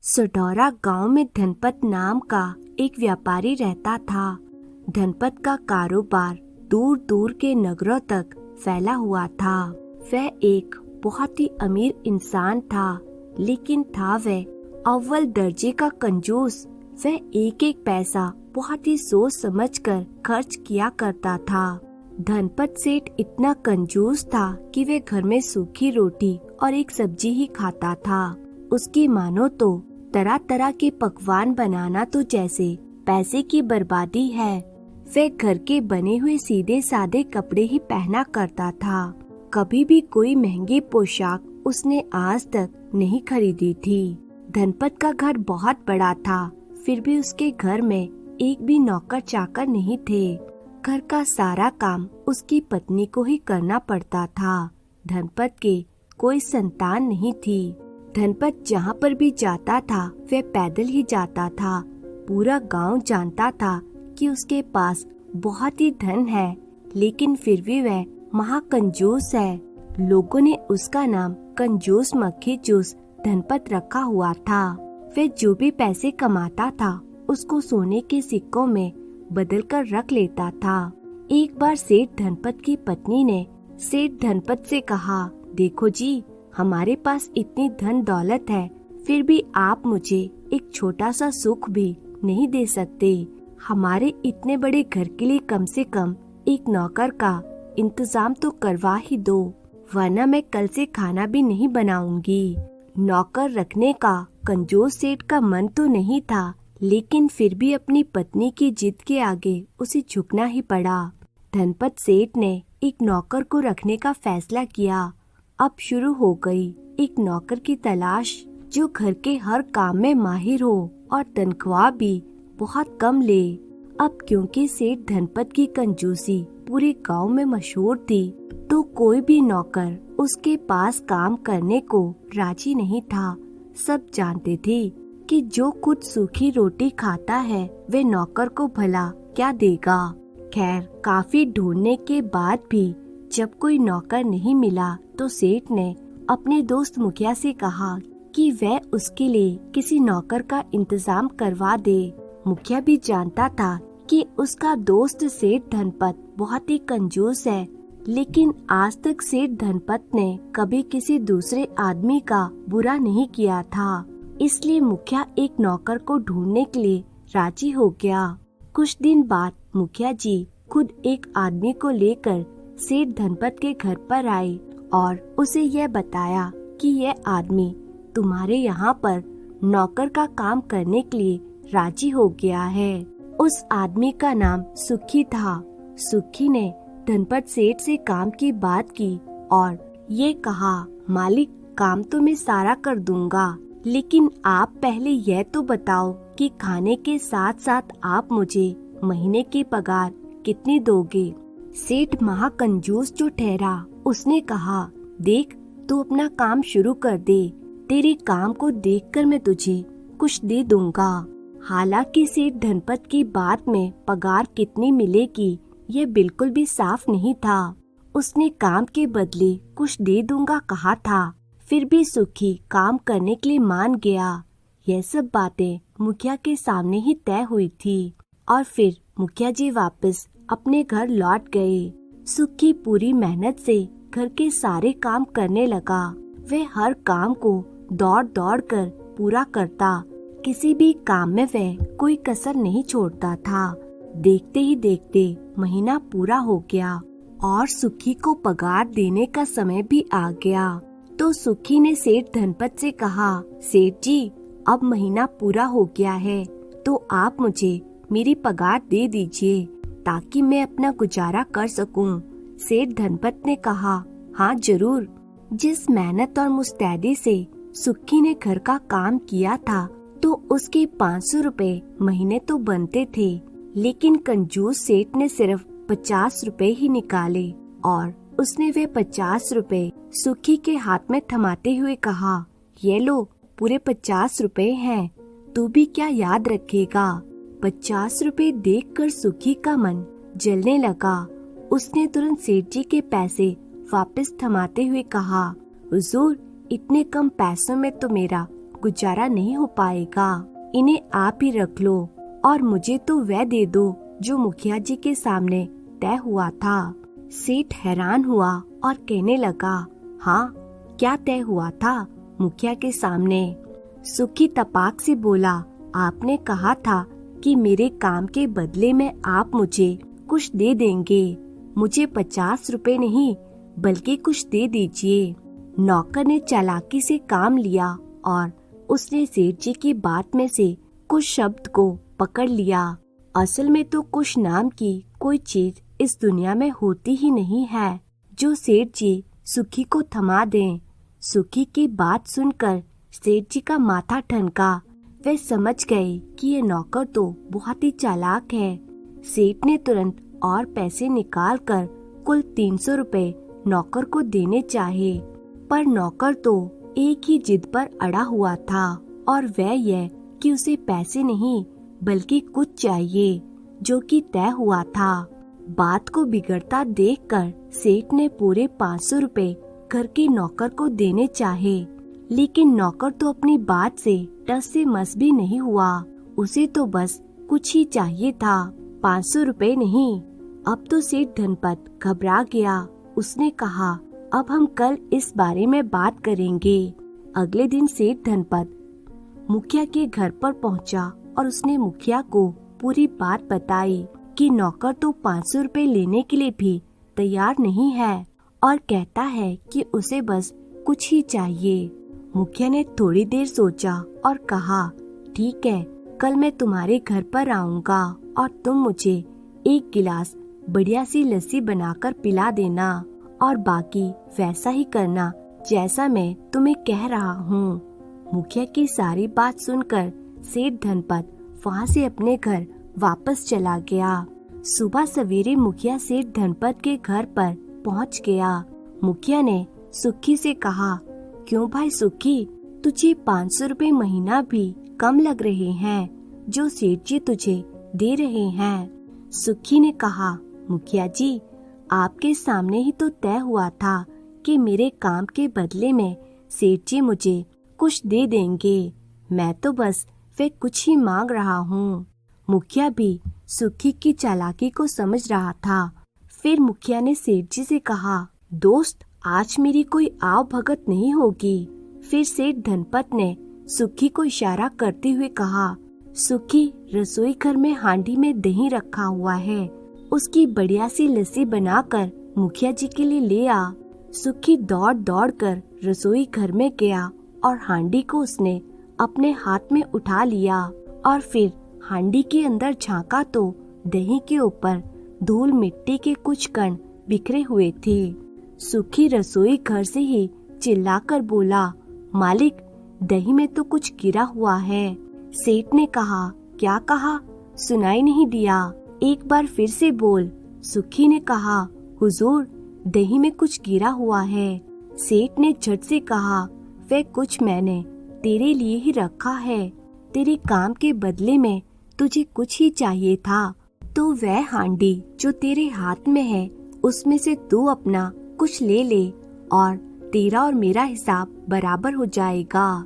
सडौरा गांव में धनपत नाम का एक व्यापारी रहता था। धनपत का कारोबार दूर दूर के नगरों तक फैला हुआ था। वह एक बहुत ही अमीर इंसान था, लेकिन था वह अव्वल दर्जे का कंजूस। वह एक एक पैसा बहुत ही सोच समझकर खर्च किया करता था। धनपत सेठ इतना कंजूस था कि वह घर में सूखी रोटी और एक सब्जी ही खाता था। उसकी मानो तो तरह तरह के पकवान बनाना तो जैसे पैसे की बर्बादी है। वह घर के बने हुए सीधे सादे कपड़े ही पहना करता था। कभी भी कोई महंगी पोशाक उसने आज तक नहीं खरीदी थी। धनपत का घर बहुत बड़ा था, फिर भी उसके घर में एक भी नौकर चाकर नहीं थे। घर का सारा काम उसकी पत्नी को ही करना पड़ता था। धनपत के कोई संतान नहीं थी। धनपत जहाँ पर भी जाता था वह पैदल ही जाता था। पूरा गांव जानता था कि उसके पास बहुत ही धन है, लेकिन फिर भी वह महाकंजूस है। लोगों ने उसका नाम कंजूस मक्खी चूस धनपत रखा हुआ था। वह जो भी पैसे कमाता था उसको सोने के सिक्कों में बदल कर रख लेता था। एक बार सेठ धनपत की पत्नी ने सेठ धनपत से कहा, देखो जी, हमारे पास इतनी धन दौलत है, फिर भी आप मुझे एक छोटा सा सुख भी नहीं दे सकते। हमारे इतने बड़े घर के लिए कम से कम एक नौकर का इंतजाम तो करवा ही दो, वरना मैं कल से खाना भी नहीं बनाऊंगी। नौकर रखने का कंजूस सेठ का मन तो नहीं था, लेकिन फिर भी अपनी पत्नी की जिद के आगे उसे झुकना ही पड़ा। धनपत सेठ ने एक नौकर को रखने का फैसला किया। अब शुरू हो गई एक नौकर की तलाश जो घर के हर काम में माहिर हो और तनख्वाह भी बहुत कम ले। अब क्योंकि सेठ धनपत की कंजूसी पूरे गांव में मशहूर थी, तो कोई भी नौकर उसके पास काम करने को राजी नहीं था। सब जानते थे कि जो खुद सूखी रोटी खाता है वे नौकर को भला क्या देगा। खैर, काफी ढूंढने के बाद भी जब कोई नौकर नहीं मिला तो सेठ ने अपने दोस्त मुखिया से कहा कि वह उसके लिए किसी नौकर का इंतजाम करवा दे। मुखिया भी जानता था कि उसका दोस्त सेठ धनपत बहुत ही कंजूस है, लेकिन आज तक सेठ धनपत ने कभी किसी दूसरे आदमी का बुरा नहीं किया था। इसलिए मुखिया एक नौकर को ढूंढने के लिए राजी हो गया। कुछ दिन बाद मुखिया जी खुद एक आदमी को लेकर सेठ धनपत के घर पर आए और उसे यह बताया कि यह आदमी तुम्हारे यहाँ पर नौकर का काम करने के लिए राजी हो गया है। उस आदमी का नाम सुखी था। सुखी ने धनपत सेठ से काम की बात की और ये कहा, मालिक, काम तो मैं सारा कर दूंगा, लेकिन आप पहले यह तो बताओ कि खाने के साथ साथ आप मुझे महीने की पगार कितनी दोगे। सेठ महाकंजूस जो ठहरा, उसने कहा, देख, तू अपना काम शुरू कर दे, तेरे काम को देखकर मैं तुझे कुछ दे दूंगा। हालांकि सेठ धनपत की बात में पगार कितनी मिलेगी यह बिल्कुल भी साफ नहीं था। उसने काम के बदले कुछ दे दूंगा कहा था, फिर भी सुखी काम करने के लिए मान गया। यह सब बातें मुखिया के सामने ही तय हुई थी और फिर मुखिया जी वापस अपने घर लौट गए। सुखी पूरी मेहनत से घर के सारे काम करने लगा। वह हर काम को दौड़ दौड़ कर पूरा करता। किसी भी काम में वह कोई कसर नहीं छोड़ता था। देखते ही देखते महीना पूरा हो गया और सुखी को पगार देने का समय भी आ गया। तो सुखी ने सेठ धनपत से कहा, सेठ जी, अब महीना पूरा हो गया है, तो आप मुझे मेरी पगार दे दीजिए ताकि मैं अपना गुजारा कर सकूं। सेठ धनपत ने कहा, हाँ जरूर। जिस मेहनत और मुस्तैदी से सुखी ने घर का काम किया था, तो उसके 500 रुपए महीने तो बनते थे, लेकिन कंजूस सेठ ने सिर्फ 50 रुपए ही निकाले और उसने वे 50 रुपए सुखी के हाथ में थमाते हुए कहा, ये लो, पूरे 50 रुपए हैं, तू भी क्या याद रखेगा। 50 रुपए देखकर सुखी का मन जलने लगा। उसने तुरंत सेठ जी के पैसे वापस थमाते हुए कहा, हुजूर, इतने कम पैसों में तो मेरा गुजारा नहीं हो पाएगा। इन्हें आप ही रख लो और मुझे तो वह दे दो जो मुखिया जी के सामने तय हुआ था। सेठ हैरान हुआ और कहने लगा, हाँ, क्या तय हुआ था मुखिया के सामने? सुखी तपाक से बोला, आपने कहा था कि मेरे काम के बदले में आप मुझे कुछ दे देंगे। मुझे 50 रुपए नहीं बल्कि कुछ दे दीजिए। नौकर ने चालाकी से काम लिया और उसने सेठ जी की बात में से कुछ शब्द को पकड़ लिया। असल में तो कुछ नाम की कोई चीज इस दुनिया में होती ही नहीं है जो सेठ जी सुखी को थमा दें। सुखी की बात सुनकर सेठ जी का माथा ठनका। वे समझ गए कि ये नौकर तो बहुत ही चालाक है। सेठ ने तुरंत और पैसे निकालकर कुल 300 रुपए नौकर को देने चाहे, पर नौकर तो एक ही जिद पर अड़ा हुआ था और वह यह कि उसे पैसे नहीं बल्कि कुछ चाहिए जो कि तय हुआ था। बात को बिगड़ता देखकर सेठ ने पूरे 500 रुपए घर के नौकर को देने चाहे, लेकिन नौकर तो अपनी बात से टस से मस भी नहीं हुआ। उसे तो बस कुछ ही चाहिए था, 500 रुपए नहीं। अब तो सेठ धनपत घबरा गया। उसने कहा, अब हम कल इस बारे में बात करेंगे। अगले दिन सेठ धनपत मुखिया के घर पर पहुंचा और उसने मुखिया को पूरी बात बताई कि नौकर तो 500 रुपए लेने के लिए भी तैयार नहीं है और कहता है कि उसे बस कुछ ही चाहिए। मुखिया ने थोड़ी देर सोचा और कहा, ठीक है, कल मैं तुम्हारे घर पर आऊंगा और तुम मुझे एक गिलास बढ़िया सी लस्सी बनाकर पिला देना और बाकी वैसा ही करना जैसा मैं तुम्हें कह रहा हूँ। मुखिया की सारी बात सुनकर सेठ धनपत वहाँ से अपने घर वापस चला गया। सुबह सवेरे मुखिया सेठ धनपत के घर पर पहुँच गया। मुखिया ने सुखी से कहा, क्यों भाई सुखी, तुझे 500 रुपए महीना भी कम लग रहे हैं जो सेठ जी तुझे दे रहे हैं। सुखी ने कहा, मुखिया जी, आपके सामने ही तो तय हुआ था कि मेरे काम के बदले में सेठ जी मुझे कुछ दे देंगे। मैं तो बस वे कुछ ही मांग रहा हूँ। मुखिया भी सुखी की चालाकी को समझ रहा था। फिर मुखिया ने सेठ जी से कहा, दोस्त, आज मेरी कोई आव भगत नहीं होगी। फिर सेठ धनपत ने सुखी को इशारा करते हुए कहा, सुखी, रसोई घर में हांडी में दही रखा हुआ है, उसकी बढ़िया सी लस्सी बनाकर मुखिया जी के लिए ले आ। सुखी दौड़ दौड़ कर रसोई घर में गया और हांडी को उसने अपने हाथ में उठा लिया और फिर हांडी के अंदर झांका तो दही के ऊपर धूल मिट्टी के कुछ कण बिखरे हुए थे। सुखी रसोई घर से ही चिल्लाकर बोला, मालिक, दही में तो कुछ गिरा हुआ है। सेठ ने कहा, क्या कहा? सुनाई नहीं दिया, एक बार फिर से बोल। सुखी ने कहा, हुजूर, दही में कुछ गिरा हुआ है। सेठ ने झट से कहा, वह कुछ मैंने तेरे लिए ही रखा है, तेरे काम के बदले में तुझे कुछ ही चाहिए था, तो वह हांडी जो तेरे हाथ में है उसमें से तू अपना कुछ ले ले और तेरा और मेरा हिसाब बराबर हो जाएगा।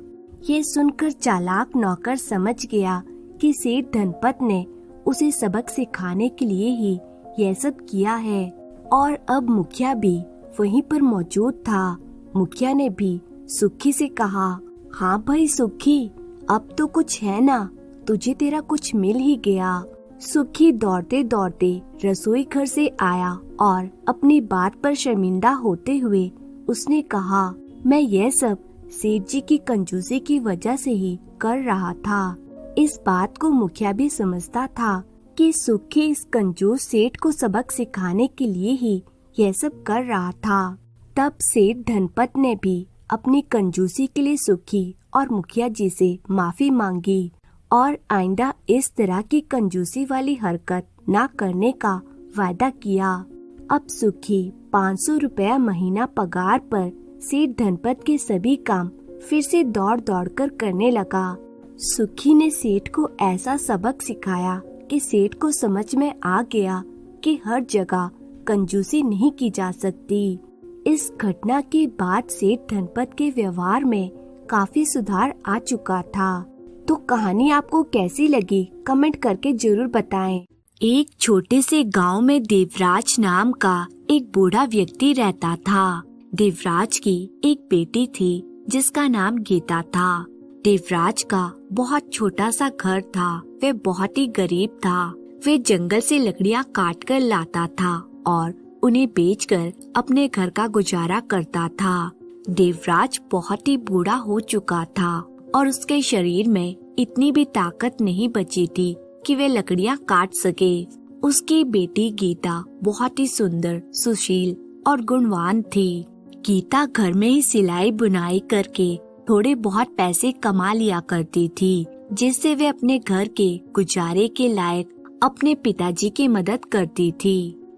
ये सुनकर चालाक नौकर समझ गया कि सेठ धनपत ने उसे सबक सिखाने के लिए ही यह सब किया है और अब मुखिया भी वहीं पर मौजूद था। मुखिया ने भी सुखी से कहा, हाँ भाई सुखी, अब तो कुछ है ना, तुझे तेरा कुछ मिल ही गया। सुखी दौड़ते दौड़ते रसोई घर से आया और अपनी बात पर शर्मिंदा होते हुए उसने कहा, मैं यह सब सेठ जी की कंजूसी की वजह से ही कर रहा था। इस बात को मुखिया भी समझता था कि सुखी इस कंजूस सेठ को सबक सिखाने के लिए ही यह सब कर रहा था। तब सेठ धनपत ने भी अपनी कंजूसी के लिए सुखी और मुखिया जी से माफी मांगी और आइंदा इस तरह की कंजूसी वाली हरकत न करने का वादा किया। अब सुखी 500 रुपया महीना पगार पर सेठ धनपत के सभी काम फिर से दौड़ दौड़ कर करने लगा। सुखी ने सेठ को ऐसा सबक सिखाया कि सेठ को समझ में आ गया कि हर जगह कंजूसी नहीं की जा सकती। इस घटना के बाद सेठ धनपत के व्यवहार में काफी सुधार आ चुका था। तो कहानी आपको कैसी लगी कमेंट करके जरूर बताएं। एक छोटे से गांव में देवराज नाम का एक बूढ़ा व्यक्ति रहता था। देवराज की एक बेटी थी जिसका नाम गीता था। देवराज का बहुत छोटा सा घर था। वह बहुत ही गरीब था। वह जंगल से लकड़ियां काट कर लाता था और उन्हें बेचकर अपने घर का गुजारा करता था। देवराज बहुत ही बूढ़ा हो चुका था और उसके शरीर में इतनी भी ताकत नहीं बची थी कि वे लकड़ियां काट सके। उसकी बेटी गीता बहुत ही सुंदर, सुशील और गुणवान थी। गीता घर में ही सिलाई बुनाई करके थोड़े बहुत पैसे कमा लिया करती थी, जिससे वे अपने घर के गुजारे के लायक अपने पिताजी की मदद करती थी।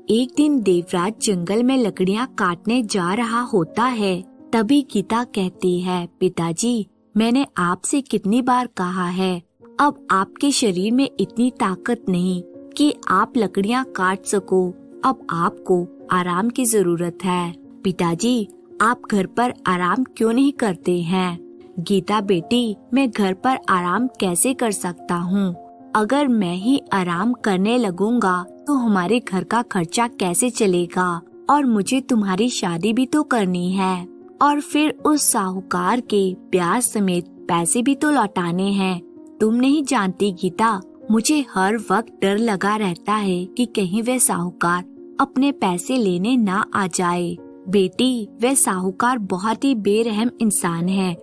एक दिन देवराज जंगल में लकड़ियां काटने जा रहा होता है। तभी गीता कहती है, पिताजी, मैंने आपसे कितनी बार कहा है, अब आपके शरीर में इतनी ताकत नहीं कि आप लकड़ियां काट सको। अब आपको आराम की जरूरत है। पिताजी, आप घर पर आराम क्यों नहीं करते हैं? गीता बेटी, मैं घर पर आराम कैसे कर सकता हूँ? अगर मैं ही आराम करने लगूंगा तो हमारे घर का खर्चा कैसे चलेगा? और मुझे तुम्हारी शादी भी तो करनी है और फिर उस साहूकार के ब्याज समेत पैसे भी तो लौटाने हैं। तुम नहीं जानती गीता, मुझे हर वक्त डर लगा रहता है कि कहीं वह साहूकार अपने पैसे लेने ना आ जाए। बेटी, वह साहूकार बहुत ही बेरहम इंसान है।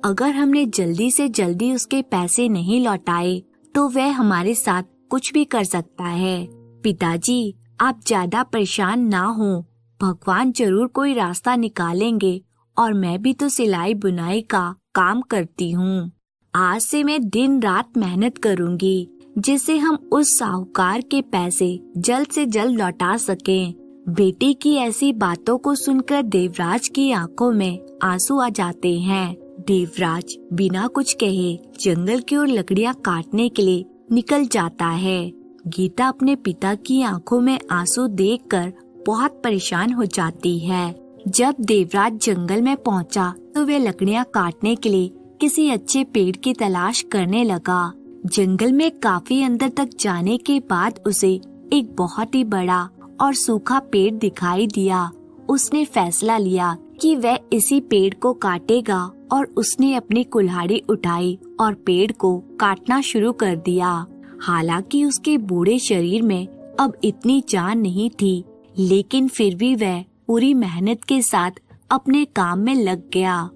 अगर हमने जल्दी से जल्दी उसके पैसे नहीं लौटाए तो वह हमारे साथ कुछ भी कर सकता है। पिताजी, आप ज्यादा परेशान ना हो, भगवान जरूर कोई रास्ता निकालेंगे और मैं भी तो सिलाई बुनाई का काम करती हूँ। आज से मैं दिन रात मेहनत करूँगी जिससे हम उस साहूकार के पैसे जल्द से जल्द लौटा सकें। बेटी की ऐसी बातों को सुनकर देवराज की आंखों में आंसू आ जाते हैं। देवराज बिना कुछ कहे जंगल की ओर लकड़ियां काटने के लिए निकल जाता है। गीता अपने पिता की आंखों में आंसू देखकर बहुत परेशान हो जाती है। जब देवराज जंगल में पहुंचा तो वे लकड़ियां काटने के लिए किसी अच्छे पेड़ की तलाश करने लगा। जंगल में काफी अंदर तक जाने के बाद उसे एक बहुत ही बड़ा और सूखा पेड़ दिखाई दिया। उसने फैसला लिया कि वह इसी पेड़ को काटेगा और उसने अपनी कुल्हाड़ी उठाई और पेड़ को काटना शुरू कर दिया। हालांकि उसके बूढ़े शरीर में अब इतनी जान नहीं थी, लेकिन फिर भी वह पूरी मेहनत के साथ अपने काम में लग गया।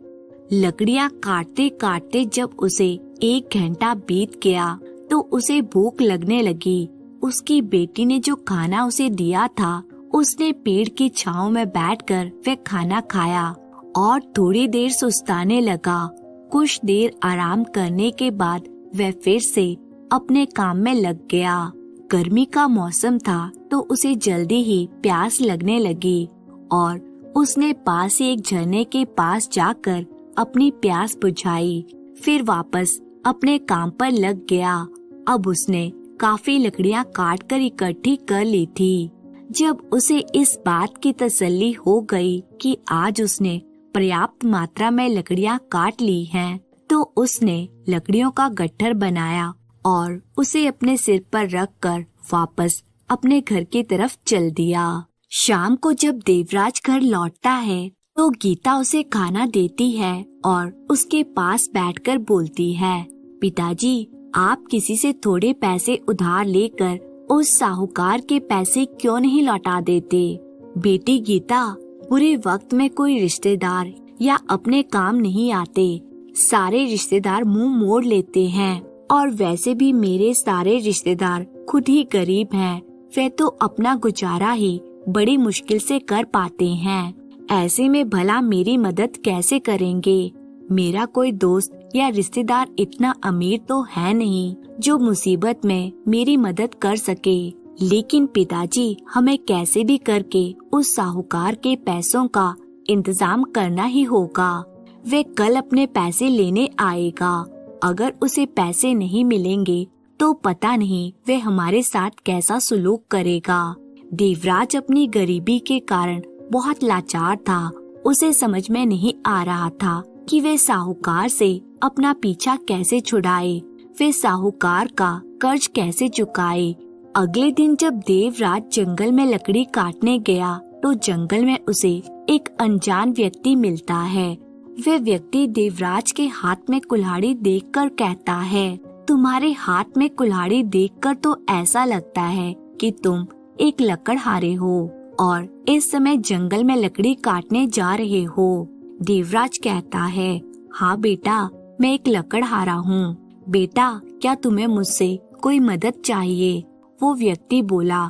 लकड़ियां काटते काटते जब उसे 1 घंटा बीत गया तो उसे भूख लगने लगी। उसकी बेटी ने जो खाना उसे दिया था, उसने पेड़ की छांव में बैठकर वह खाना खाया और थोड़ी देर सुस्ताने लगा। कुछ देर आराम करने के बाद वह फिर से अपने काम में लग गया। गर्मी का मौसम था तो उसे जल्दी ही प्यास लगने लगी और उसने पास ही एक झरने के पास जाकर अपनी प्यास बुझाई। फिर वापस अपने काम पर लग गया। अब उसने काफी लकड़ियां काट कर इकट्ठी कर ली थी। जब उसे इस बात की तसल्ली हो गई कि आज उसने पर्याप्त मात्रा में लकड़ियां काट ली हैं, तो उसने लकड़ियों का गट्ठर बनाया और उसे अपने सिर पर रखकर वापस अपने घर की तरफ चल दिया। शाम को जब देवराज घर लौटता है तो गीता उसे खाना देती है और उसके पास बैठकर बोलती है, पिताजी, आप किसी से थोड़े पैसे उधार लेकर उस साहूकार के पैसे क्यों नहीं लौटा देते? बेटी गीता, बुरे वक्त में कोई रिश्तेदार या अपने काम नहीं आते। सारे रिश्तेदार मुंह मोड़ लेते हैं और वैसे भी मेरे सारे रिश्तेदार खुद ही गरीब हैं। वे तो अपना गुजारा ही बड़ी मुश्किल से कर पाते हैं। ऐसे में भला मेरी मदद कैसे करेंगे? मेरा कोई दोस्त या रिश्तेदार इतना अमीर तो है नहीं जो मुसीबत में मेरी मदद कर सके। लेकिन पिताजी, हमें कैसे भी करके उस साहूकार के पैसों का इंतजाम करना ही होगा। वे कल अपने पैसे लेने आएगा। अगर उसे पैसे नहीं मिलेंगे तो पता नहीं वे हमारे साथ कैसा सुलूक करेगा। देवराज अपनी गरीबी के कारण बहुत लाचार था। उसे समझ में नहीं आ रहा था कि वे साहूकार से अपना पीछा कैसे छुड़ाए, वे साहूकार का कर्ज कैसे चुकाए। अगले दिन जब देवराज जंगल में लकड़ी काटने गया तो जंगल में उसे एक अनजान व्यक्ति मिलता है। वह व्यक्ति देवराज के हाथ में कुल्हाड़ी देखकर कहता है, तुम्हारे हाथ में कुल्हाड़ी देखकर तो ऐसा लगता है कि तुम एक लकड़हारे हो और इस समय जंगल में लकड़ी काटने जा रहे हो। देवराज कहता है, हाँ बेटा, मैं एक लकड़हारा हूँ। बेटा, क्या तुम्हें मुझसे कोई मदद चाहिए? वो व्यक्ति बोला,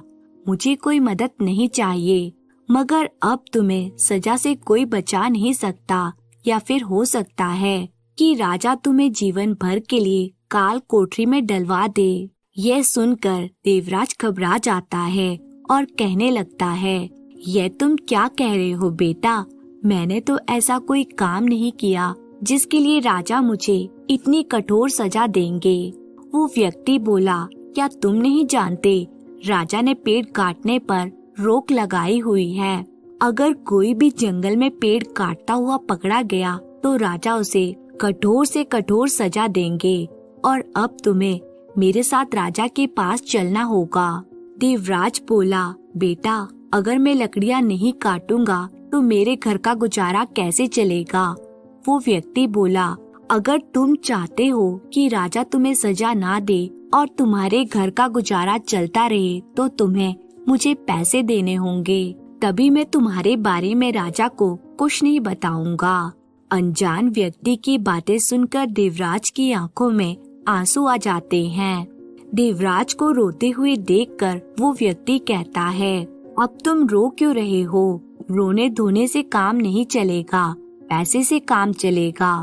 मुझे कोई मदद नहीं चाहिए, मगर अब तुम्हें सजा से कोई बचा नहीं सकता, या फिर हो सकता है कि राजा तुम्हें जीवन भर के लिए काल कोठरी में डलवा दे। यह सुनकर देवराज घबरा जाता है और कहने लगता है, यह तुम क्या कह रहे हो बेटा? मैंने तो ऐसा कोई काम नहीं किया जिसके लिए राजा मुझे इतनी कठोर सजा देंगे। वो व्यक्ति बोला, क्या तुम नहीं जानते, राजा ने पेड़ काटने पर रोक लगाई हुई है। अगर कोई भी जंगल में पेड़ काटता हुआ पकड़ा गया तो राजा उसे कठोर से कठोर सजा देंगे, और अब तुम्हें मेरे साथ राजा के पास चलना होगा। देवराज बोला, बेटा, अगर मैं लकड़ियाँ नहीं काटूंगा तो मेरे घर का गुजारा कैसे चलेगा? वो व्यक्ति बोला, अगर तुम चाहते हो कि राजा तुम्हें सजा ना दे और तुम्हारे घर का गुजारा चलता रहे तो तुम्हें मुझे पैसे देने होंगे, तभी मैं तुम्हारे बारे में राजा को कुछ नहीं बताऊंगा। अनजान व्यक्ति की बातें सुनकर देवराज की आंखों में आंसू आ जाते हैं। देवराज को रोते हुए देखकर वो व्यक्ति कहता है, अब तुम रो क्यों रहे हो? रोने धोने से काम नहीं चलेगा, पैसे से काम चलेगा।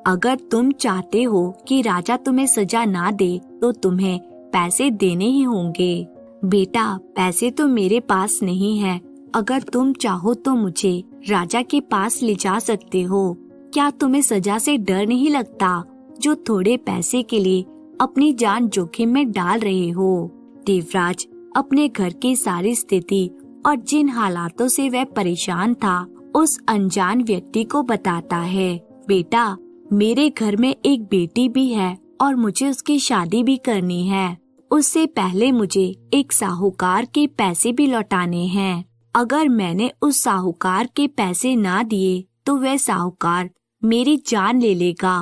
अगर तुम चाहते हो कि राजा तुम्हें सजा ना दे तो तुम्हें पैसे देने ही होंगे। बेटा, पैसे तो मेरे पास नहीं है, अगर तुम चाहो तो मुझे राजा के पास ले जा सकते हो। क्या तुम्हें सजा से डर नहीं लगता, जो थोड़े पैसे के लिए अपनी जान जोखिम में डाल रहे हो? देवराज अपने घर की सारी स्थिति और जिन हालातों से वह परेशान था उस अनजान व्यक्ति को बताता है। बेटा, मेरे घर में एक बेटी भी है और मुझे उसकी शादी भी करनी है। उससे पहले मुझे एक साहूकार के पैसे भी लौटाने हैं। अगर मैंने उस साहूकार के पैसे ना दिए तो वह साहूकार मेरी जान ले लेगा।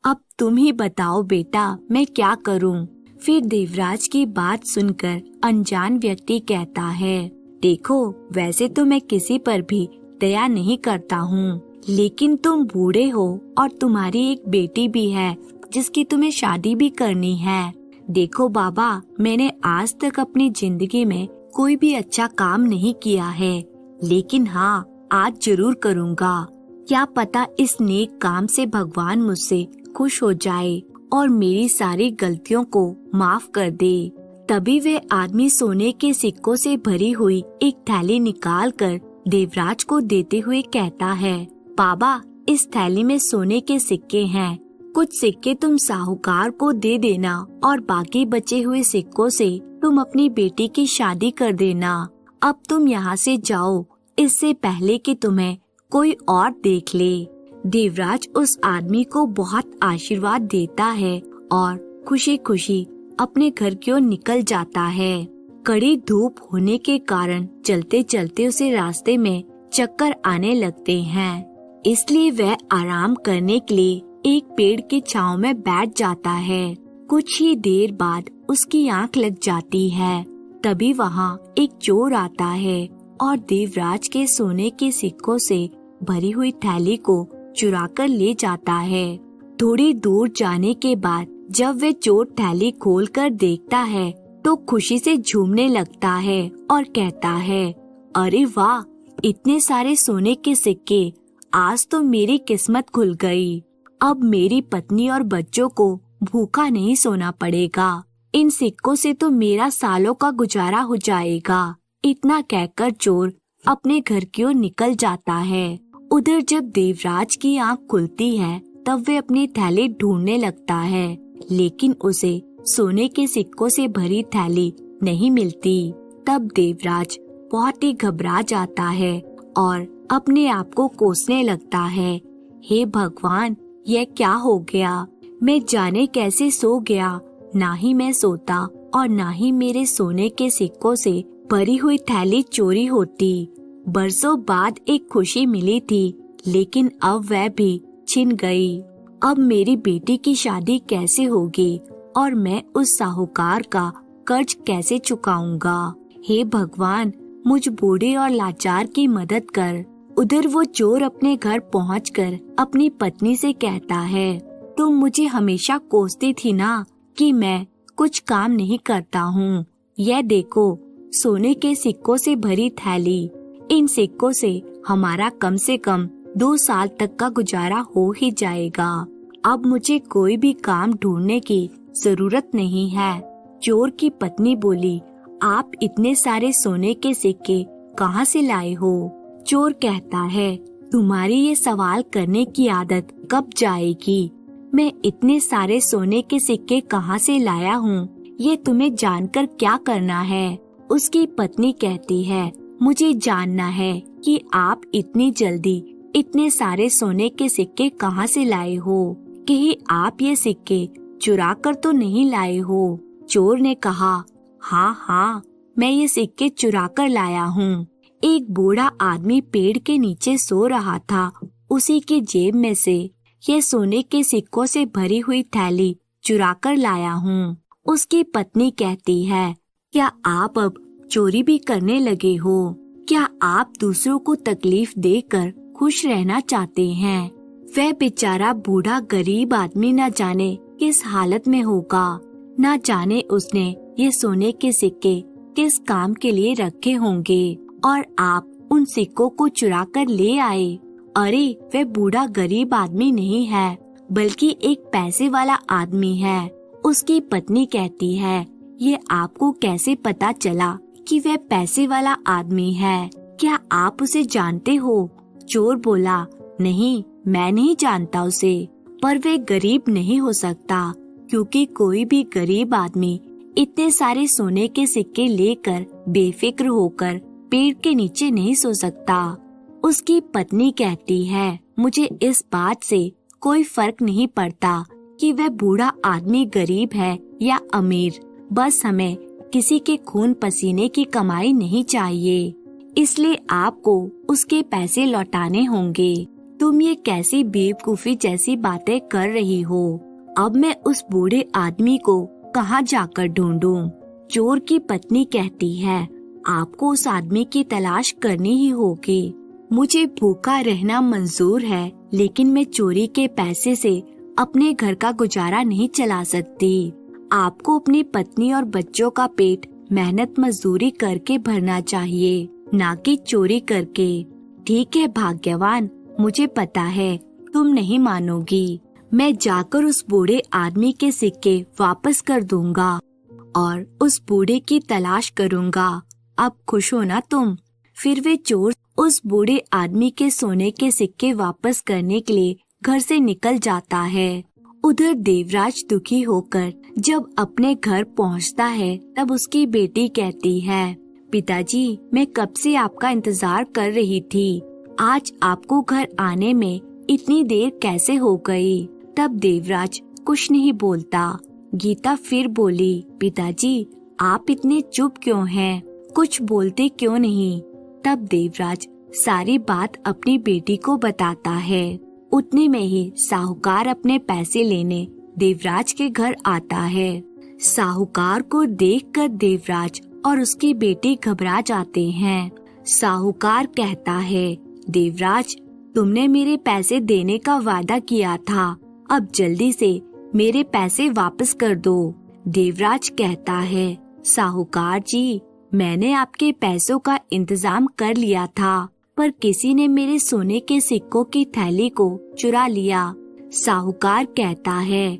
अब तुम ही बताओ बेटा, मैं क्या करूं? फिर देवराज की बात सुनकर अनजान व्यक्ति कहता है, देखो, वैसे तो मैं किसी पर भी दया नहीं करता हूँ, लेकिन तुम बूढ़े हो और तुम्हारी एक बेटी भी है जिसकी तुम्हें शादी भी करनी है। देखो बाबा, मैंने आज तक अपनी जिंदगी में कोई भी अच्छा काम नहीं किया है, लेकिन हाँ, आज जरूर करूँगा। क्या पता इस नेक काम से भगवान मुझसे खुश हो जाए और मेरी सारी गलतियों को माफ कर दे। तभी वे आदमी सोने के सिक्कों से भरी हुई एक थैली निकालकर देवराज को देते हुए कहता है, बाबा, इस थैली में सोने के सिक्के हैं, कुछ सिक्के तुम साहूकार को दे देना और बाकी बचे हुए सिक्कों से तुम अपनी बेटी की शादी कर देना। अब तुम यहाँ से जाओ, इससे पहले कि तुम्हें कोई और देख ले। देवराज उस आदमी को बहुत आशीर्वाद देता है और खुशी खुशी अपने घर की ओर निकल जाता है। कड़ी धूप होने के कारण चलते चलते उसे रास्ते में चक्कर आने लगते हैं, इसलिए वह आराम करने के लिए एक पेड़ की छांव में बैठ जाता है। कुछ ही देर बाद उसकी आंख लग जाती है। तभी वहाँ एक चोर आता है और देवराज के सोने के सिक्कों से भरी हुई थैली को चुराकर ले जाता है। थोड़ी दूर जाने के बाद जब वे चोर थैली खोलकर देखता है तो खुशी से झूमने लगता है और कहता है, अरे वाह, इतने सारे सोने के सिक्के, आज तो मेरी किस्मत खुल गई। अब मेरी पत्नी और बच्चों को भूखा नहीं सोना पड़ेगा। इन सिक्कों से तो मेरा सालों का गुजारा हो जाएगा। इतना कहकर चोर अपने घर की ओर निकल जाता है। उधर जब देवराज की आंख खुलती है तब वे अपनी थैली ढूंढने लगता है, लेकिन उसे सोने के सिक्कों से भरी थैली नहीं मिलती। तब देवराज बहुत ही घबरा जाता है और अपने आप को कोसने लगता है, हे भगवान, यह क्या हो गया? मैं जाने कैसे सो गया। ना ही मैं सोता और ना ही मेरे सोने के सिक्कों से भरी हुई थैली चोरी होती। बरसों बाद एक खुशी मिली थी, लेकिन अब वह भी छिन गई। अब मेरी बेटी की शादी कैसे होगी और मैं उस साहूकार का कर्ज कैसे चुकाऊंगा? हे भगवान, मुझ बूढ़े और लाचार की मदद कर। उधर वो चोर अपने घर पहुंचकर अपनी पत्नी से कहता है, तुम मुझे हमेशा कोसती थी ना कि मैं कुछ काम नहीं करता हूँ। यह देखो, सोने के सिक्कों से भरी थैली। इन सिक्कों से हमारा कम से कम 2 साल तक का गुजारा हो ही जाएगा। अब मुझे कोई भी काम ढूंढने की जरूरत नहीं है। चोर की पत्नी बोली, आप इतने सारे सोने के सिक्के कहाँ से लाए हो? चोर कहता है, तुम्हारी ये सवाल करने की आदत कब जाएगी? मैं इतने सारे सोने के सिक्के कहाँ से लाया हूँ, ये तुम्हें जानकर क्या करना है? उसकी पत्नी कहती है, मुझे जानना है कि आप इतनी जल्दी इतने सारे सोने के सिक्के कहाँ से लाए हो? कहीं आप ये सिक्के चुरा कर तो नहीं लाए हो? चोर ने कहा, हाँ हाँ, मैं ये सिक्के चुरा कर लाया हूँ। एक बूढ़ा आदमी पेड़ के नीचे सो रहा था। उसी की जेब में से ये सोने के सिक्कों से भरी हुई थैली चुरा कर लाया हूँ। उसकी पत्नी कहती है, क्या आप अब चोरी भी करने लगे हो? क्या आप दूसरों को तकलीफ देकर खुश रहना चाहते हैं? वह बेचारा बूढ़ा गरीब आदमी न जाने किस हालत में होगा। न जाने उसने ये सोने के सिक्के किस काम के लिए रखे होंगे और आप उन सिक्कों को चुरा कर ले आए। अरे, वह बूढ़ा गरीब आदमी नहीं है, बल्कि एक पैसे वाला आदमी है। उसकी पत्नी कहती है, ये आपको कैसे पता चला कि वह पैसे वाला आदमी है? क्या आप उसे जानते हो? चोर बोला, नहीं, मैं नहीं जानता उसे, पर वह गरीब नहीं हो सकता, क्योंकि कोई भी गरीब आदमी इतने सारे सोने के सिक्के लेकर बेफिक्र होकर पेड़ के नीचे नहीं सो सकता। उसकी पत्नी कहती है, मुझे इस बात से कोई फर्क नहीं पड़ता कि वह बूढ़ा आदमी गरीब है या अमीर, बस हमें किसी के खून पसीने की कमाई नहीं चाहिए, इसलिए आपको उसके पैसे लौटाने होंगे। तुम ये कैसी बेवकूफी जैसी बातें कर रही हो? अब मैं उस बूढ़े आदमी को कहाँ जाकर ढूंढूं? चोर की पत्नी कहती है, आपको उस आदमी की तलाश करनी ही होगी। मुझे भूखा रहना मंजूर है, लेकिन मैं चोरी के पैसे से अपने घर का गुजारा नहीं चला सकती। आपको अपनी पत्नी और बच्चों का पेट मेहनत मजदूरी करके भरना चाहिए, ना कि चोरी करके। ठीक है भाग्यवान, मुझे पता है तुम नहीं मानोगी। मैं जाकर उस बूढ़े आदमी के सिक्के वापस कर दूंगा और उस बूढ़े की तलाश करूंगा। अब खुश हो ना तुम? फिर वे चोर उस बूढ़े आदमी के सोने के सिक्के वापस करने के लिए घर से निकल जाता है। उधर देवराज दुखी होकर जब अपने घर पहुंचता है, तब उसकी बेटी कहती है, पिताजी, मैं कब से आपका इंतजार कर रही थी। आज आपको घर आने में इतनी देर कैसे हो गई? तब देवराज कुछ नहीं बोलता। गीता फिर बोली, पिताजी, आप इतने चुप क्यों हैं? कुछ बोलते क्यों नहीं? तब देवराज सारी बात अपनी बेटी को बताता है। उतने में ही साहूकार अपने पैसे लेने देवराज के घर आता है। साहूकार को देखकर देवराज और उसकी बेटी घबरा जाते हैं। साहूकार कहता है, देवराज, तुमने मेरे पैसे देने का वादा किया था, अब जल्दी से मेरे पैसे वापस कर दो। देवराज कहता है, साहूकार जी, मैंने आपके पैसों का इंतजाम कर लिया था, पर किसी ने मेरे सोने के सिक्कों की थैली को चुरा लिया। साहूकार कहता है,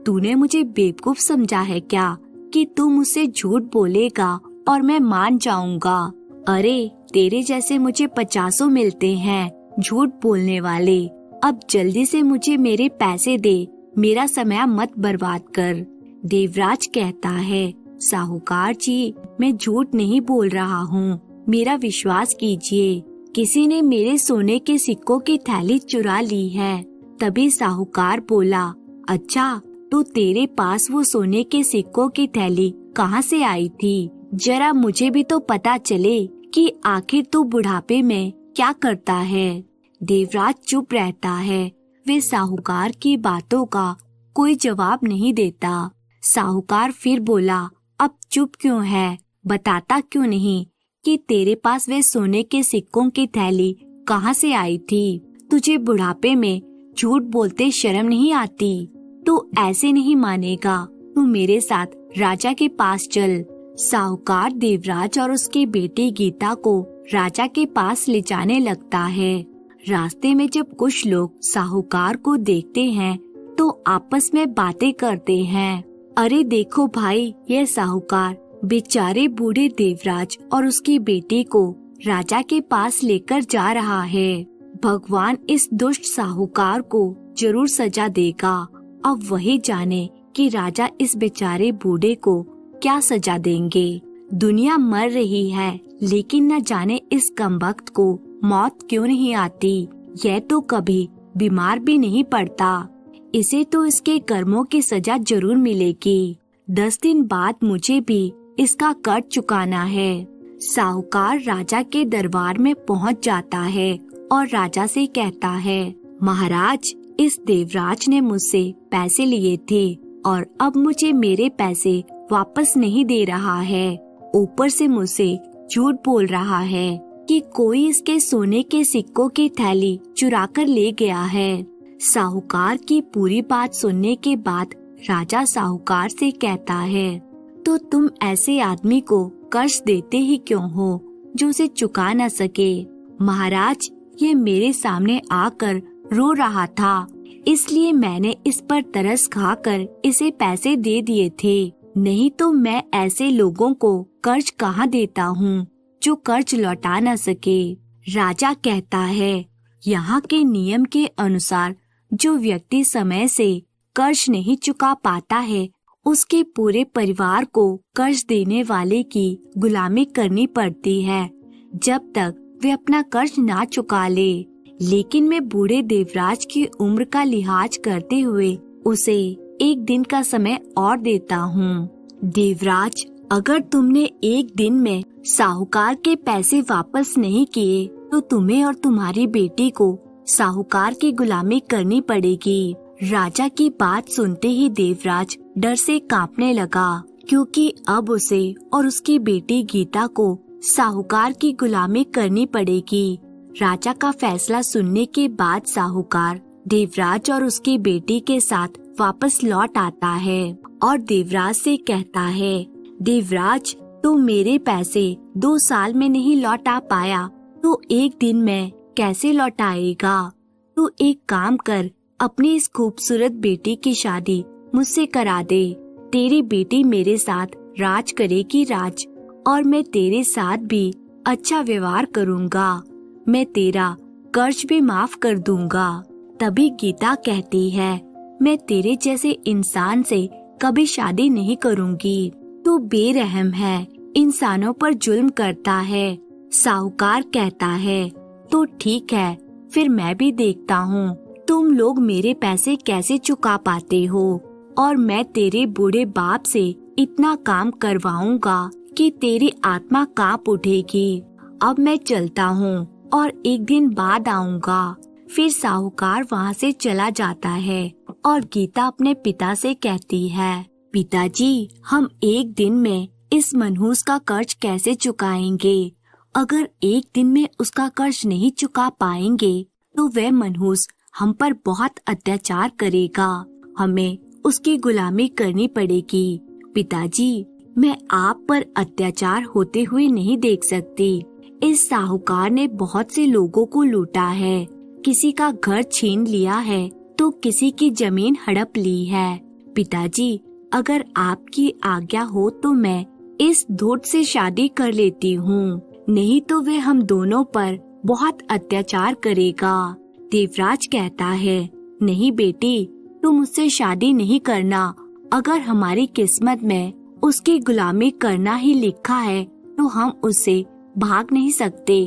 तूने मुझे बेवकूफ समझा है क्या कि तू मुझसे झूठ बोलेगा और मैं मान जाऊंगा? अरे, तेरे जैसे मुझे 50 मिलते हैं झूठ बोलने वाले। अब जल्दी से मुझे मेरे पैसे दे, मेरा समय मत बर्बाद कर। देवराज कहता है, साहूकार जी, मैं झूठ नहीं बोल रहा हूँ, मेरा विश्वास कीजिए, किसी ने मेरे सोने के सिक्कों की थैली चुरा ली है। तभी साहूकार बोला, अच्छा तो तेरे पास वो सोने के सिक्कों की थैली कहाँ से आई थी? जरा मुझे भी तो पता चले कि आखिर तू बुढ़ापे में क्या करता है। देवराज चुप रहता है। वे साहूकार की बातों का कोई जवाब नहीं देता। साहूकार फिर बोला, अब चुप क्यों है? बताता क्यों नहीं कि तेरे पास वे सोने के सिक्कों की थैली कहाँ से आई थी? तुझे बुढ़ापे में झूठ बोलते शर्म नहीं आती? तू ऐसे नहीं मानेगा, तू मेरे साथ राजा के पास चल। साहूकार देवराज और उसकी बेटी गीता को राजा के पास ले जाने लगता है। रास्ते में जब कुछ लोग साहूकार को देखते हैं तो आपस में बातें करते हैं। अरे देखो भाई, यह साहूकार बेचारे बूढ़े देवराज और उसकी बेटी को राजा के पास लेकर जा रहा है। भगवान इस दुष्ट साहूकार को जरूर सजा देगा। अब वही जाने कि राजा इस बेचारे बूढ़े को क्या सजा देंगे। दुनिया मर रही है, लेकिन न जाने इस कमबख्त को मौत क्यों नहीं आती। यह तो कभी बीमार भी नहीं पड़ता। इसे तो इसके कर्मों की सजा जरूर मिलेगी। 10 दिन बाद मुझे भी इसका कर्ज चुकाना है। साहूकार राजा के दरबार में पहुंच जाता है और राजा से कहता है, महाराज, इस देवराज ने मुझसे पैसे लिए थे और अब मुझे मेरे पैसे वापस नहीं दे रहा है। ऊपर से मुझसे झूठ बोल रहा है कि कोई इसके सोने के सिक्कों की थैली चुरा कर ले गया है। साहूकार की पूरी बात सुनने के बाद राजा साहूकार से कहता है, तो तुम ऐसे आदमी को कर्ज देते ही क्यों हो जो उसे चुका न सके? महाराज, ये मेरे सामने आकर रो रहा था, इसलिए मैंने इस पर तरस खाकर इसे पैसे दे दिए थे। नहीं तो मैं ऐसे लोगों को कर्ज कहाँ देता हूँ जो कर्ज लौटा न सके। राजा कहता है, यहाँ के नियम के अनुसार जो व्यक्ति समय से कर्ज नहीं चुका पाता है, उसके पूरे परिवार को कर्ज देने वाले की गुलामी करनी पड़ती है जब तक वे अपना कर्ज ना चुका ले। लेकिन मैं बूढ़े देवराज की उम्र का लिहाज करते हुए उसे 1 दिन का समय और देता हूँ। देवराज, अगर तुमने 1 दिन में साहूकार के पैसे वापस नहीं किए तो तुम्हें और तुम्हारी बेटी को साहूकार की गुलामी करनी पड़ेगी। राजा की बात सुनते ही देवराज डर से कांपने लगा, क्योंकि अब उसे और उसकी बेटी गीता को साहूकार की गुलामी करनी पड़ेगी। राजा का फैसला सुनने के बाद साहूकार देवराज और उसकी बेटी के साथ वापस लौट आता है और देवराज से कहता है, देवराज, तू मेरे पैसे 2 साल में नहीं लौटा पाया तो 1 दिन में कैसे लौटाएगा? तू एक काम कर, अपनी इस खूबसूरत बेटी की शादी मुझसे करा दे। तेरी बेटी मेरे साथ राज करेगी राज, और मैं तेरे साथ भी अच्छा व्यवहार करूँगा। मैं तेरा कर्ज भी माफ कर दूंगा। तभी गीता कहती है, मैं तेरे जैसे इंसान से कभी शादी नहीं करूँगी। तू बेरहम है, इंसानों पर जुल्म करता है। साहूकार कहता है, तो ठीक है, फिर मैं भी देखता हूँ तुम लोग मेरे पैसे कैसे चुका पाते हो, और मैं तेरे बूढ़े बाप से इतना काम करवाऊंगा कि तेरी आत्मा कांप उठेगी। अब मैं चलता हूँ और 1 दिन बाद आऊंगा। फिर साहूकार वहाँ से चला जाता है और गीता अपने पिता से कहती है, पिताजी, हम 1 दिन में इस मनहूस का कर्ज कैसे चुकाएंगे? अगर 1 दिन में उसका कर्ज नहीं चुका पाएंगे तो वह मनहूस हम पर बहुत अत्याचार करेगा। हमें उसकी गुलामी करनी पड़ेगी। पिताजी, मैं आप पर अत्याचार होते हुए नहीं देख सकती। इस साहूकार ने बहुत से लोगों को लूटा है, किसी का घर छीन लिया है तो किसी की जमीन हड़प ली है। पिताजी, अगर आपकी आज्ञा हो तो मैं इस धूर्त से शादी कर लेती हूँ, नहीं तो वे हम दोनों पर बहुत अत्याचार करेगा। देवराज कहता है, नहीं बेटी, तुम मुझसे शादी नहीं करना। अगर हमारी किस्मत में उसकी गुलामी करना ही लिखा है तो हम उससे भाग नहीं सकते।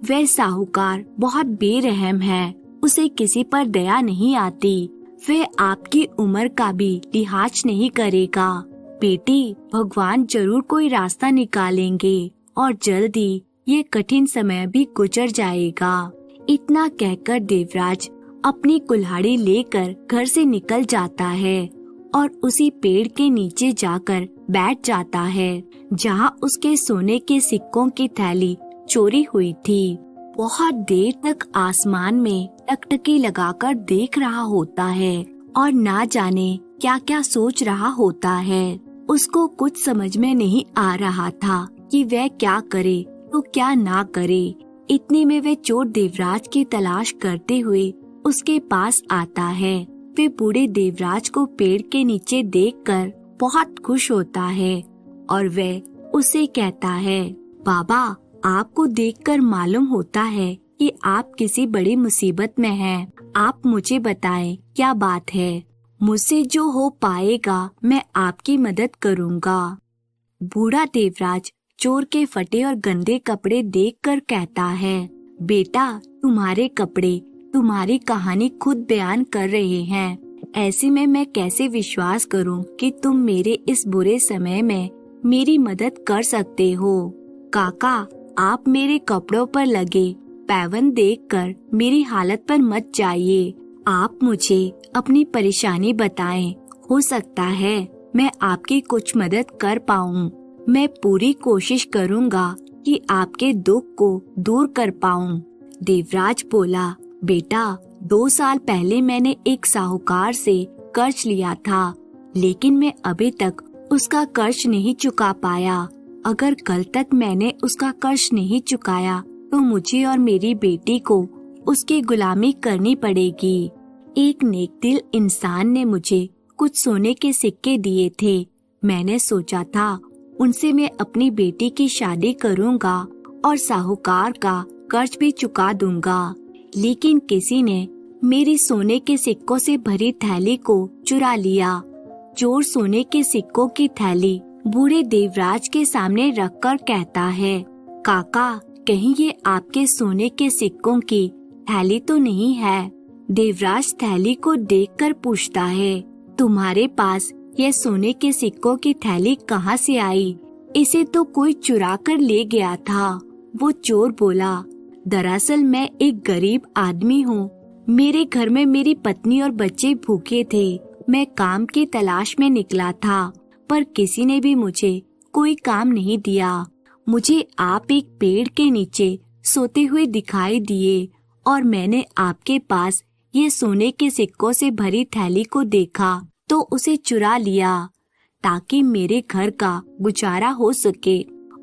वह साहूकार बहुत बेरहम है उसे किसी पर दया नहीं आती। वह आपकी उम्र का भी लिहाज नहीं करेगा। बेटी, भगवान जरूर कोई रास्ता निकालेंगे और जल्दी ये कठिन समय भी गुजर जाएगा। इतना कहकर देवराज अपनी कुल्हाड़ी लेकर घर से निकल जाता है और उसी पेड़ के नीचे जाकर बैठ जाता है जहाँ उसके सोने के सिक्कों की थैली चोरी हुई थी। बहुत देर तक आसमान में टकटकी लगाकर देख रहा होता है और ना जाने क्या क्या सोच रहा होता है। उसको कुछ समझ में नहीं आ रहा था कि वह क्या करे तो क्या ना करे। इतने में वह चोर देवराज की तलाश करते हुए उसके पास आता है। वे बूढ़े देवराज को पेड़ के नीचे देखकर बहुत खुश होता है और वह उसे कहता है, बाबा, आपको देखकर मालूम होता है कि आप किसी बड़ी मुसीबत में हैं। आप मुझे बताएं क्या बात है। मुझसे जो हो पाएगा मैं आपकी मदद करूँगा। बूढ़ा देवराज चोर के फटे और गंदे कपड़े देखकर कहता है, बेटा, तुम्हारे कपड़े तुम्हारी कहानी खुद बयान कर रहे हैं। ऐसे में मैं कैसे विश्वास करूं कि तुम मेरे इस बुरे समय में मेरी मदद कर सकते हो। काका, आप मेरे कपड़ों पर लगे पैबंद देखकर मेरी हालत पर मत जाइए। आप मुझे अपनी परेशानी बताएं। हो सकता है मैं आपकी कुछ मदद कर पाऊं। मैं पूरी कोशिश करूंगा कि आपके दुख को दूर कर पाऊं। देवराज बोला, बेटा, 2 साल पहले मैंने एक साहूकार से कर्ज लिया था, लेकिन मैं अभी तक उसका कर्ज नहीं चुका पाया। अगर कल तक मैंने उसका कर्ज नहीं चुकाया तो मुझे और मेरी बेटी को उसकी गुलामी करनी पड़ेगी। एक नेकदिल इंसान ने मुझे कुछ सोने के सिक्के दिए थे। मैंने सोचा था उनसे मैं अपनी बेटी की शादी करूंगा और साहूकार का कर्ज भी चुका दूंगा, लेकिन किसी ने मेरी सोने के सिक्कों से भरी थैली को चुरा लिया। चोर सोने के सिक्कों की थैली बूढ़े देवराज के सामने रखकर कहता है, काका, कहीं ये आपके सोने के सिक्कों की थैली तो नहीं है। देवराज थैली को देखकर पूछता है, तुम्हारे पास यह सोने के सिक्कों की थैली कहाँ से आई? इसे तो कोई चुरा कर ले गया था। वो चोर बोला, दरअसल मैं एक गरीब आदमी हूँ। मेरे घर में मेरी पत्नी और बच्चे भूखे थे। मैं काम की तलाश में निकला था, पर किसी ने भी मुझे कोई काम नहीं दिया। मुझे आप एक पेड़ के नीचे सोते हुए दिखाई दिए और मैंने आपके पास ये सोने के सिक्कों से भरी थैली को देखा तो उसे चुरा लिया, ताकि मेरे घर का गुजारा हो सके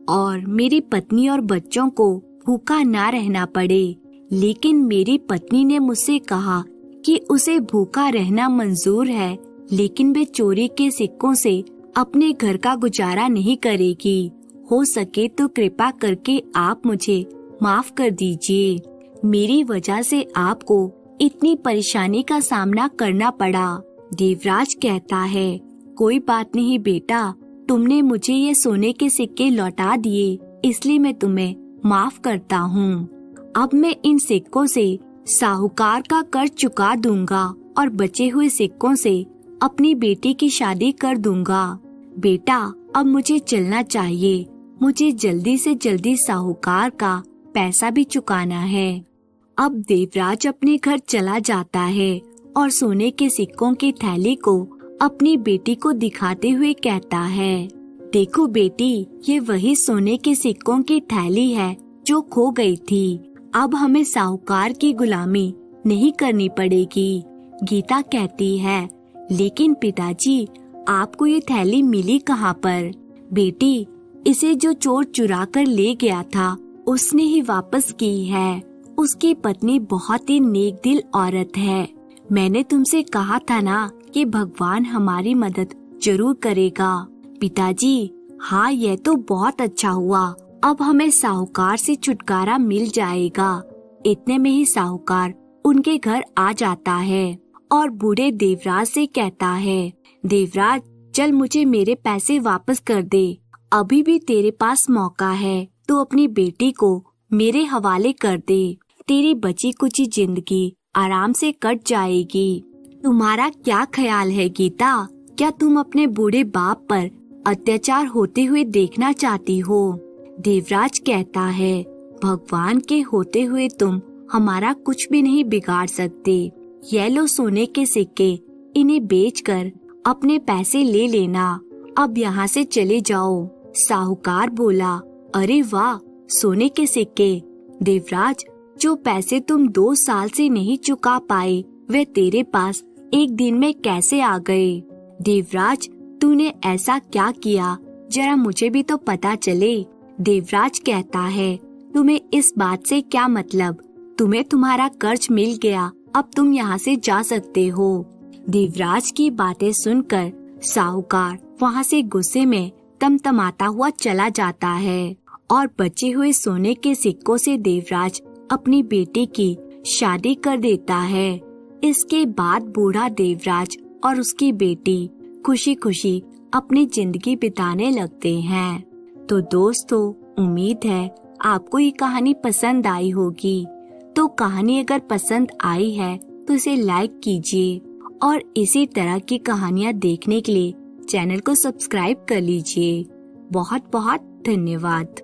और मेरी पत्नी और बच्चों को भूखा ना रहना पड़े। लेकिन मेरी पत्नी ने मुझसे कहा कि उसे भूखा रहना मंजूर है, लेकिन वे चोरी के सिक्कों से अपने घर का गुजारा नहीं करेगी। हो सके तो कृपा करके आप मुझे माफ कर दीजिए। मेरी वजह से आपको इतनी परेशानी का सामना करना पड़ा। देवराज कहता है, कोई बात नहीं बेटा, तुमने मुझे ये सोने के सिक्के लौटा दिए, इसलिए मैं तुम्हें माफ करता हूँ। अब मैं इन सिक्कों से साहूकार का कर्ज चुका दूंगा और बचे हुए सिक्कों से अपनी बेटी की शादी कर दूंगा। बेटा, अब मुझे चलना चाहिए। मुझे जल्दी से जल्दी साहूकार का पैसा भी चुकाना है। अब देवराज अपने घर चला जाता है और सोने के सिक्कों की थैली को अपनी बेटी को दिखाते हुए कहता है, देखो बेटी, ये वही सोने के सिक्कों की थैली है जो खो गई थी। अब हमें साहूकार की गुलामी नहीं करनी पड़ेगी। गीता कहती है, लेकिन पिताजी, आपको ये थैली मिली कहाँ पर? बेटी, इसे जो चोर चुरा कर ले गया था उसने ही वापस की है। उसकी पत्नी बहुत ही नेकदिल औरत है। मैंने तुमसे कहा था ना कि भगवान हमारी मदद जरूर करेगा। पिताजी, हाँ, यह तो बहुत अच्छा हुआ। अब हमें साहूकार से छुटकारा मिल जाएगा। इतने में ही साहूकार उनके घर आ जाता है और बूढ़े देवराज से कहता है, देवराज, चल मुझे मेरे पैसे वापस कर दे। अभी भी तेरे पास मौका है, तो अपनी बेटी को मेरे हवाले कर दे। तेरी बची कुची जिंदगी आराम से कट जाएगी। तुम्हारा क्या ख्याल है गीता? क्या तुम अपने बूढ़े बाप पर अत्याचार होते हुए देखना चाहती हो? देवराज कहता है, भगवान के होते हुए तुम हमारा कुछ भी नहीं बिगाड़ सकते। ये लो सोने के सिक्के, इन्हें बेचकर अपने पैसे ले लेना। अब यहाँ से चले जाओ। साहूकार बोला, अरे वाह, सोने के सिक्के। देवराज, जो पैसे तुम 2 साल से नहीं चुका पाए वे तेरे पास एक दिन में कैसे आ गए? देवराज, तूने ऐसा क्या किया, जरा मुझे भी तो पता चले। देवराज कहता है, तुम्हें इस बात से क्या मतलब? तुम्हें तुम्हारा कर्ज मिल गया, अब तुम यहाँ से जा सकते हो। देवराज की बातें सुनकर साहूकार वहाँ से गुस्से में तमतमाता हुआ चला जाता है और बचे हुए सोने के सिक्कों से देवराज अपनी बेटी की शादी कर देता है। इसके बाद बूढ़ा देवराज और उसकी बेटी खुशी खुशी अपनी जिंदगी बिताने लगते हैं। तो दोस्तों, उम्मीद है आपको ये कहानी पसंद आई होगी। तो कहानी अगर पसंद आई है तो इसे लाइक कीजिए और इसी तरह की कहानियाँ देखने के लिए चैनल को सब्सक्राइब कर लीजिए। बहुत बहुत धन्यवाद।